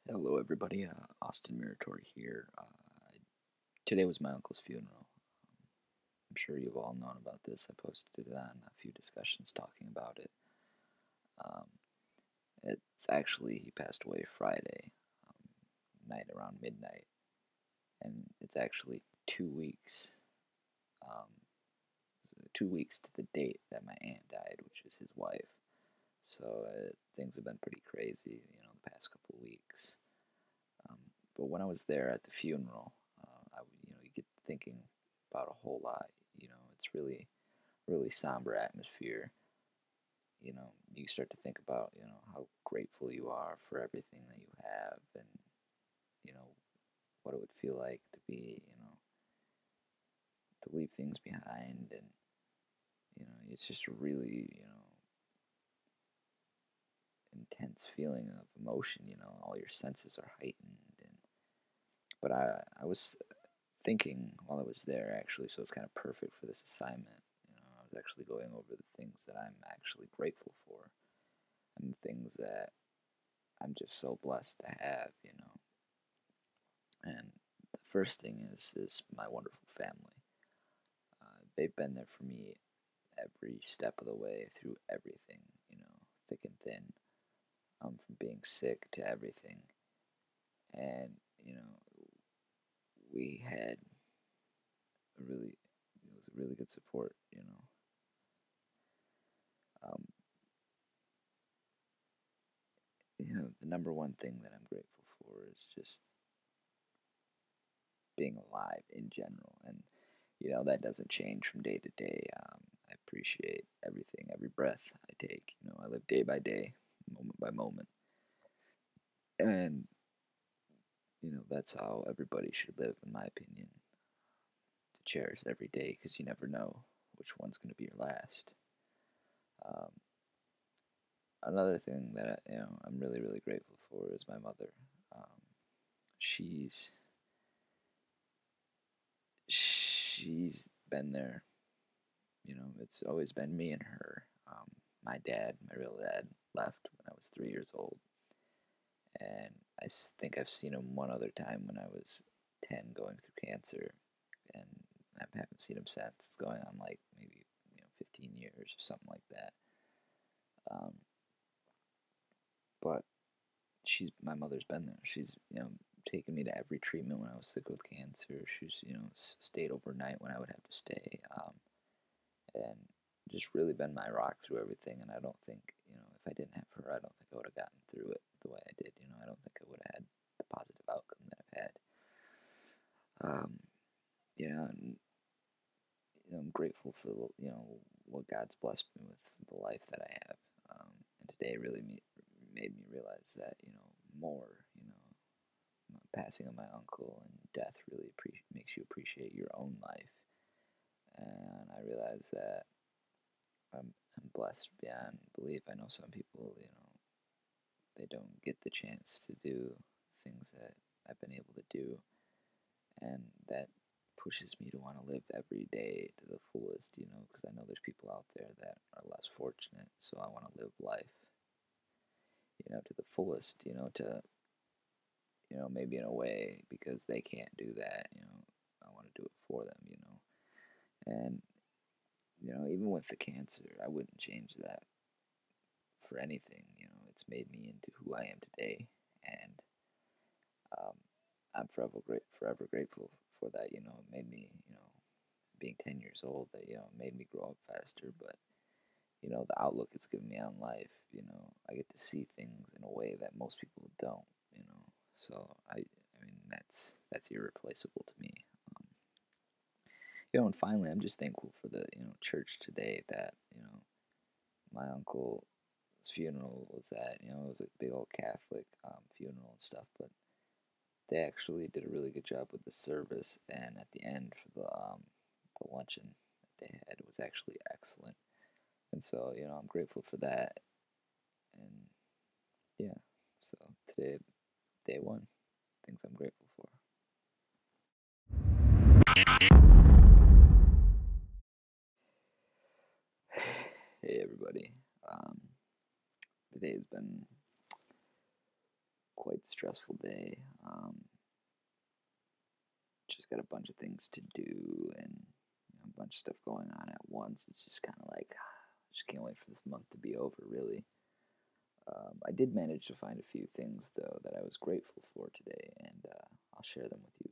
Hello, everybody. Austin Muratori here. Today was my uncle's funeral. I'm sure you've all known about this. I posted it on a few discussions talking about it. Um, it's actually, he passed away Friday night around midnight, and it's actually 2 weeks. Um, 2 weeks to the date that my aunt died, which is his wife. So things have been pretty crazy, the past couple of weeks. Um, but when I was there at the funeral, you get thinking about a whole lot. It's really somber atmosphere. You start to think about, how grateful you are for everything that you have, and you know what it would feel like to be, to leave things behind, and it's just a really, intense feeling of emotion. All your senses are heightened, and but I was thinking while I was there, actually, so it's kind of perfect for this assignment. I was actually going over the things that I'm actually grateful for, and the things that I'm just so blessed to have. And the first thing is my wonderful family. They've been there for me every step of the way through everything, thick and thin, from being sick to everything. And we had it was a really good support. Um, the number one thing that I'm grateful for is just being alive in general, and that doesn't change from day to day. I appreciate everything, every breath I take. I live day by day, moment by moment, and that's how everybody should live, in my opinion. To cherish every day, because you never know which one's going to be your last. Um, Another thing that I'm really grateful for is my mother. Um, she's she's been there. It's always been me and her. My dad, my real dad, left when I was 3 years old, and think I've seen him one other time when I was 10, going through cancer, and I haven't seen him since. It's going on like maybe 15 years or something like that. Um, but my mother's been there. She's taken me to every treatment when I was sick with cancer. She's stayed overnight when I would have to stay, and just really been my rock through everything. And I don't think if I didn't have her, I don't think I would have gotten through it the way I did. I don't think I would have had the positive outcome that I've had. And I'm grateful for what God's blessed me with, the life that I have. And today really made me realize that more. Passing of my uncle and death really makes you appreciate your own life. And I realize that I'm blessed beyond belief. I know some people, they don't get the chance to do things that I've been able to do, and that pushes me to want to live every day to the fullest, because I know there's people out there that are less fortunate, so I want to live life, to the fullest, to, maybe in a way, because they can't do that, I want to do it for them. And, even with the cancer, I wouldn't change that for anything. It's made me into who I am today, and um, I'm forever grateful for that. It made me, being 10 years old, that made me grow up faster. But the outlook it's given me on life, I get to see things in a way that most people don't. So I mean that's irreplaceable to me. Um, and finally, I'm just thankful for the church today, that my uncle's funeral was at. It was a big old Catholic funeral and stuff, but they actually did a really good job with the service, and at the end for the luncheon that they had, it was actually excellent. And so I'm grateful for that, and yeah. So today, day one, things I'm grateful for. Hey everybody, today has been quite the stressful day. Just got a bunch of things to do and a bunch of stuff going on at once. It's just kind of like, I just can't wait for this month to be over, really. I did manage to find a few things, though, that I was grateful for today, and I'll share them with you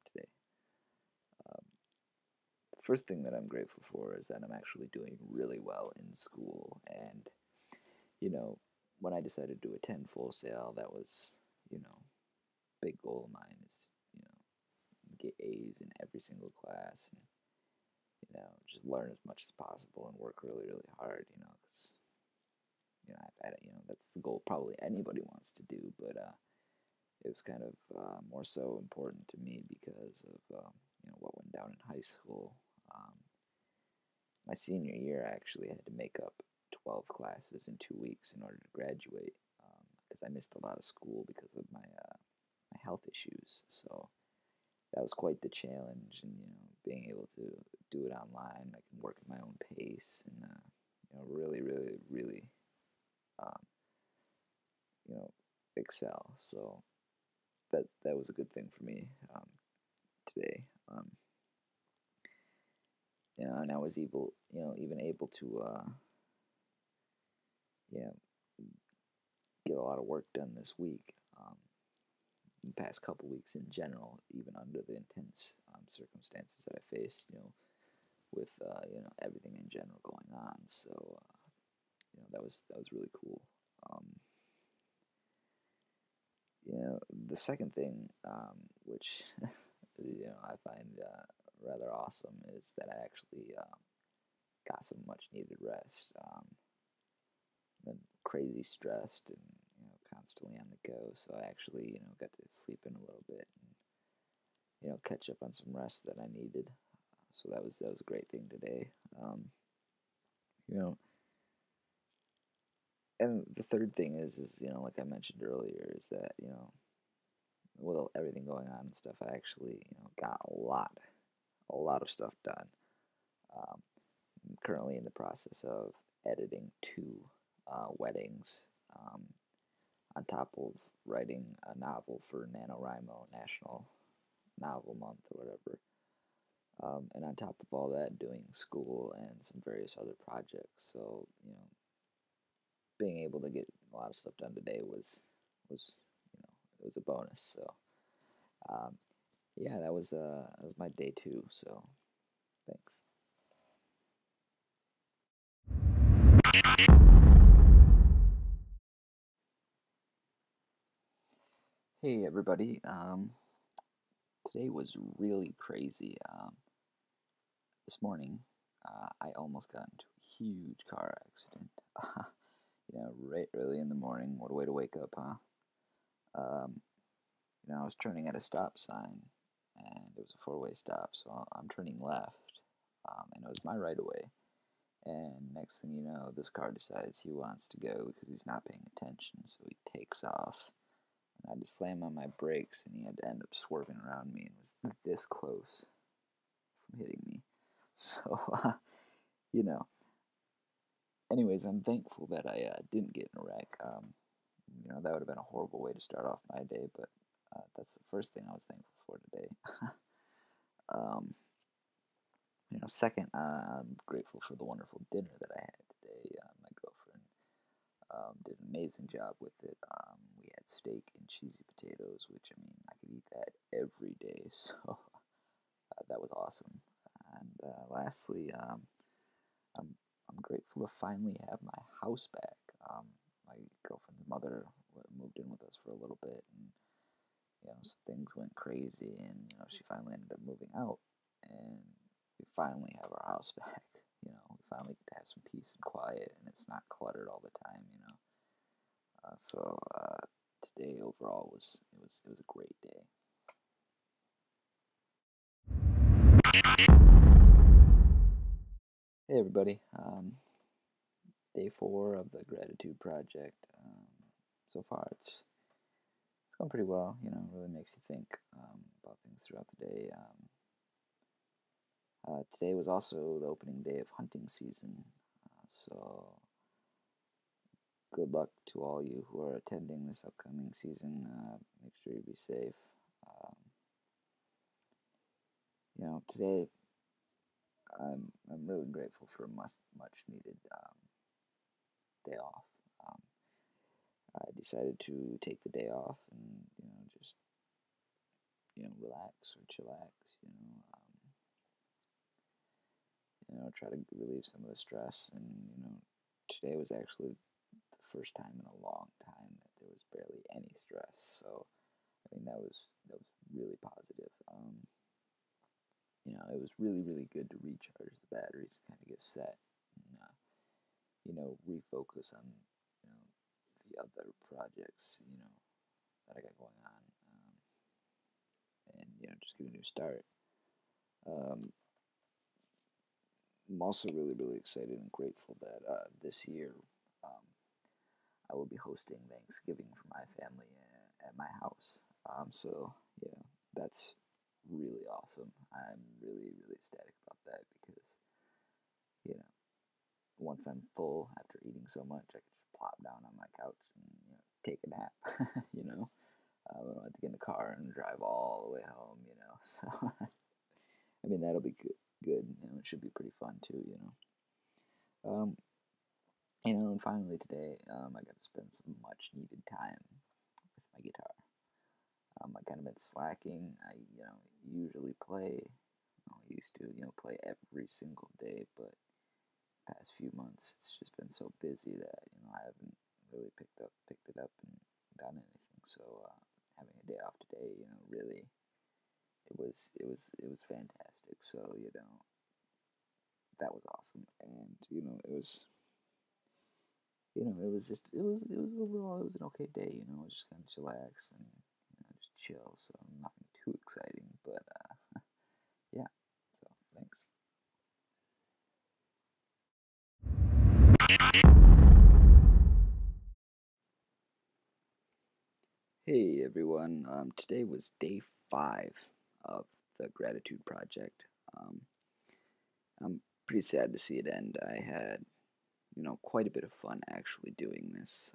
today. The first thing that I'm grateful for is that I'm actually doing really well in school, and you know, when I decided to attend Full Sail, that was, big goal of mine is to, get A's in every single class and, just learn as much as possible and work really, really hard, because, I've had it, that's the goal probably anybody wants to do, but it was kind of more so important to me because of, what went down in high school. Um, my senior year, I actually had to make up 12 classes in 2 weeks in order to graduate because I missed a lot of school because of my health issues. So that was quite the challenge, and being able to do it online, I can work at my own pace, and really, really, really, um, excel. So that was a good thing for me today. And I was even able to, you know, get a lot of work done this week. The past couple weeks in general, even under the intense circumstances that I faced, with everything in general going on. So that was really cool. Um, the second thing, which I find rather awesome, is that I actually got some much needed rest. Been crazy stressed and constantly on the go, so I actually got to sleep in a little bit and catch up on some rest that I needed. So that was a great thing today. You know, and the third thing is like I mentioned earlier, is that with everything going on and stuff, I actually got a lot of stuff done. I'm currently in the process of editing two weddings, on top of writing a novel for NaNoWriMo, National Novel Month or whatever. And on top of all that, doing school and some various other projects. So, being able to get a lot of stuff done today was it was a bonus. So, um, yeah, that was my day two. So, thanks. Hey everybody. Today was really crazy. This morning, I almost got into a huge car accident. Right early in the morning. What a way to wake up, huh? Um, I was turning at a stop sign, and it was a four-way stop, so I'm turning left, and it was my right of way. And next thing you know, this car decides he wants to go because he's not paying attention, so he takes off. And I had to slam on my brakes, and he had to end up swerving around me and was this close from hitting me. So, you know, anyways, I'm thankful that I didn't get in a wreck. That would have been a horrible way to start off my day, but that's the first thing I was thankful for today. um, Second, I'm grateful for the wonderful dinner that I had today. My girlfriend did an amazing job with it. We had steak and cheesy potatoes, which, I mean, I could eat that every day, so that was awesome. And lastly, I'm I'm grateful to finally have my house back. My girlfriend's mother moved in with us for a little bit, and some things went crazy, and she finally ended up moving out, and we finally have our house back. We finally get to have some peace and quiet, and it's not cluttered all the time. So today overall was a great day. Hey everybody, day 4 of the gratitude project. So far it's going pretty well. Really makes you think about things throughout the day. Today was also the opening day of hunting season, so good luck to all you who are attending this upcoming season. Make sure you be safe. Um, Today I'm really grateful for a much needed day off. Um, I decided to take the day off and just relax or chillax. Try to relieve some of the stress. And today was actually the first time in a long time that there was barely any stress. So I mean that was really positive. It was really good to recharge the batteries, kind of get set, and refocus on the other projects that I got going on, and just get a new start. Um, I'm also really excited and grateful that this year um, I will be hosting Thanksgiving for my family at my house. So that's really awesome. I'm really ecstatic about that because you know once I'm full after eating so much, I can just plop down on my couch and take a nap. I don't have to get in the car and drive all the way home. So I mean that'll be good. Good. It should be pretty fun too. Um, and finally today, I got to spend some much needed time with my guitar. I kind of been slacking. I usually play. I used to play every single day, but past few months it's just been so busy that I haven't really picked it up and done anything. So having a day off today, really it was fantastic. So that was awesome, and it was just it was overall it was an okay day. I was just kind of chillax and just chill. So nothing too exciting, but yeah. So thanks. Hey everyone. Today was day 5 of the Gratitude Project. Um, I'm pretty sad to see it end. I had quite a bit of fun actually doing this.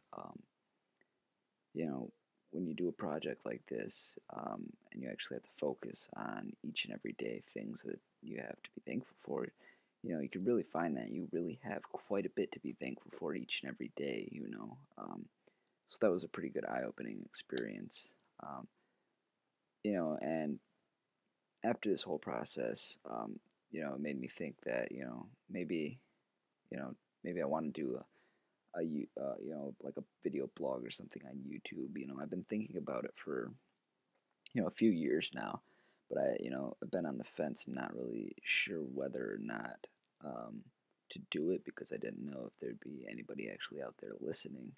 You know, when you do a project like this, and you actually have to focus on each and every day things that you have to be thankful for, you can really find that you really have quite a bit to be thankful for each and every day. So that was a pretty good eye-opening experience. Um, and after this whole process, it made me think that maybe you know maybe I want to do like a video blog or something on YouTube. I've been thinking about it for a few years now, but I've been on the fence and not really sure whether or not um, to do it because I didn't know if there'd be anybody actually out there listening,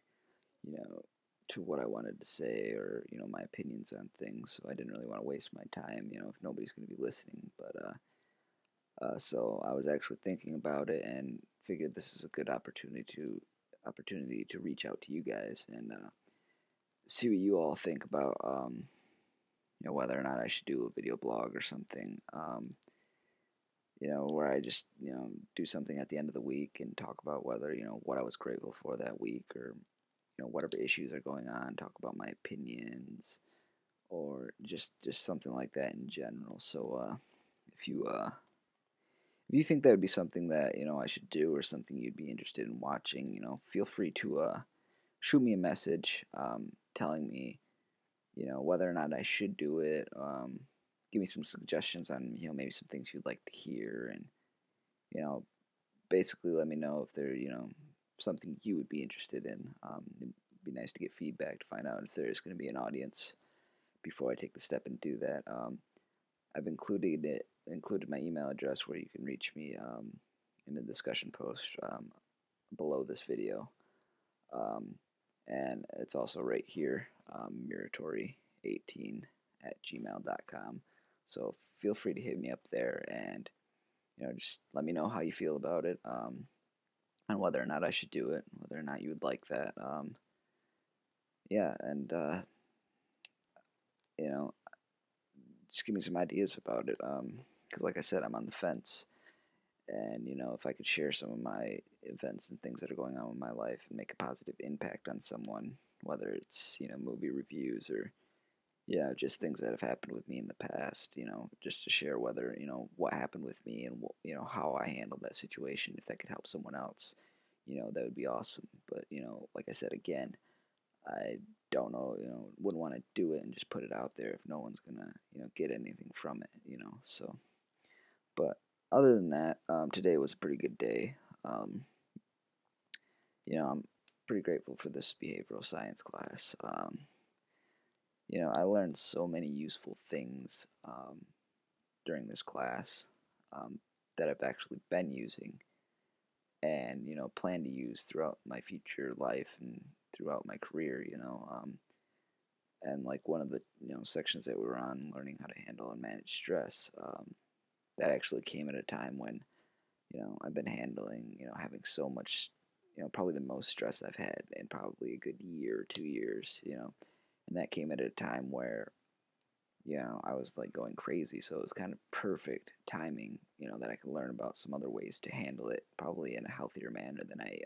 you know, to what I wanted to say or my opinions on things. So I didn't really want to waste my time, if nobody's going to be listening. But so I was actually thinking about it and figured this is a good opportunity to reach out to you guys and see what you all think about whether or not I should do a video blog or something. Where I just do something at the end of the week and talk about whether what I was grateful for that week or whatever issues are going on. Talk about my opinions or just something like that in general. So if you if you think that would be something that I should do or something you'd be interested in watching, feel free to shoot me a message telling me whether or not I should do it. Give me some suggestions on maybe some things you'd like to hear, and you know basically let me know if there something you would be interested in. It'd be nice to get feedback to find out if there is going to be an audience before I take the step and do that. I've included my email address where you can reach me in the discussion post below this video. Um, and it's also right here, Muratori18 at gmail.com. So feel free to hit me up there and just let me know how you feel about it, and whether or not I should do it, whether or not you would like that. Yeah, and you know, just give me some ideas about it. Because like I said, I'm on the fence, And if I could share some of my events and things that are going on in my life and make a positive impact on someone, whether it's movie reviews or just things that have happened with me in the past, just to share whether what happened with me and how I handled that situation, if that could help someone else, that would be awesome. But like I said again, I don't know, wouldn't want to do it and just put it out there if no one's gonna get anything from it, so. But other than that, today was a pretty good day. Um, I'm pretty grateful for this behavioral science class. I learned so many useful things during this class that I've actually been using and plan to use throughout my future life and throughout my career. And like one of the sections that we were on, learning how to handle and manage stress, that actually came at a time when I've been handling, having so much, probably the most stress I've had in probably a good year, 2 years, and that came at a time where, I was like going crazy. So it was kind of perfect timing, that I could learn about some other ways to handle it, probably in a healthier manner than I,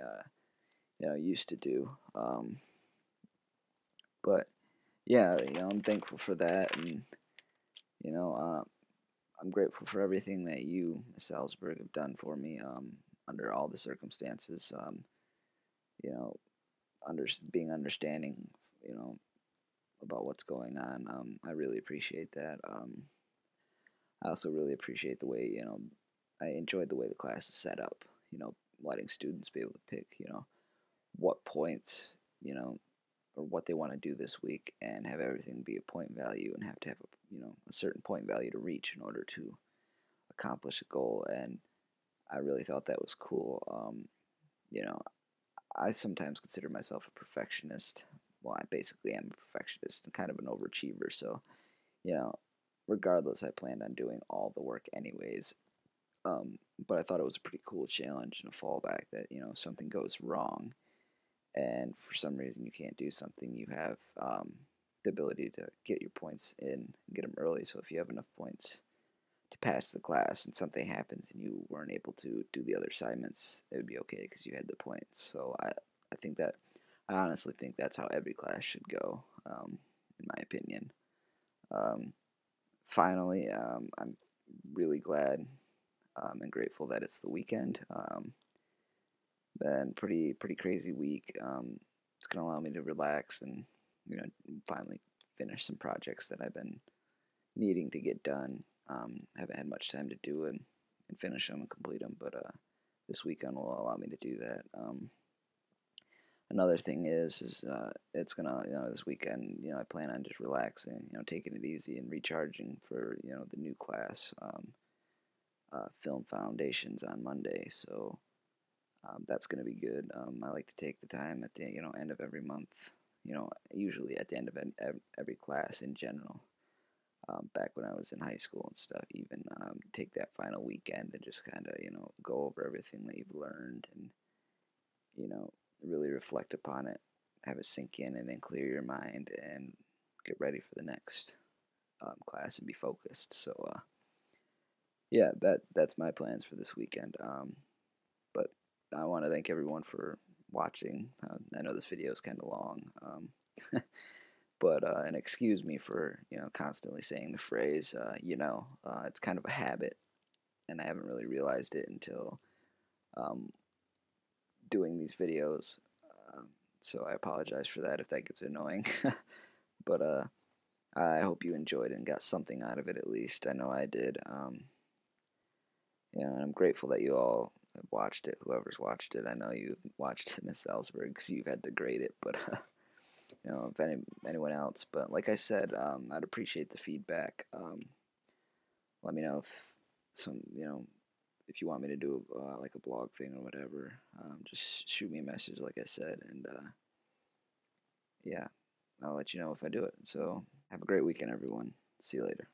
used to do. But yeah, I'm thankful for that, and you know, I'm grateful for everything that you, Miss Salzberg, have done for me under all the circumstances. You know, being understanding, you know, about what's going on. I really appreciate that. I also really appreciate the way, I enjoyed the way the class is set up. Letting students be able to pick, what points, or what they want to do this week, and have everything be a point value, and have to have a certain point value to reach in order to accomplish a goal. And I really thought that was cool. You know, I sometimes consider myself a perfectionist. Well, I basically am a perfectionist and kind of an overachiever. So, you know, regardless, I planned on doing all the work anyways. But I thought it was a pretty cool challenge and a fallback that, if something goes wrong and for some reason you can't do something, you have the ability to get your points in and get them early. So if you have enough points to pass the class and something happens and you weren't able to do the other assignments, it would be okay because you had the points. So I think that, I honestly think that's how every class should go, in my opinion. Um, Finally, I'm really glad and grateful that it's the weekend. Been pretty crazy week. It's gonna allow me to relax and finally finish some projects that I've been needing to get done. Haven't had much time to do it and finish them and complete them, but this weekend will allow me to do that. Another thing is it's gonna this weekend I plan on just relaxing, taking it easy and recharging for the new class, film foundations on Monday. So that's gonna be good. I like to take the time at the end of every month. Usually at the end of every class in general. Back when I was in high school and stuff, even take that final weekend and just kind of go over everything that you've learned and you know really reflect upon it, have it sink in, and then clear your mind and get ready for the next class and be focused. So yeah, that's my plans for this weekend. But I want to thank everyone for watching. I know this video is kind of long. But and excuse me for constantly saying the phrase it's kind of a habit, and I haven't really realized it until um, doing these videos. Um, so I apologize for that if that gets annoying. But I hope you enjoyed and got something out of it at least. I know I did. And I'm grateful that you all have watched it. Whoever's watched it, I know you've watched Miss Ellsberg because you've had to grade it, but. If anyone else. But like I said, I'd appreciate the feedback. Let me know if if you want me to do like a blog thing or whatever. Just shoot me a message, like I said, and yeah, I'll let you know if I do it. So have a great weekend, everyone. See you later.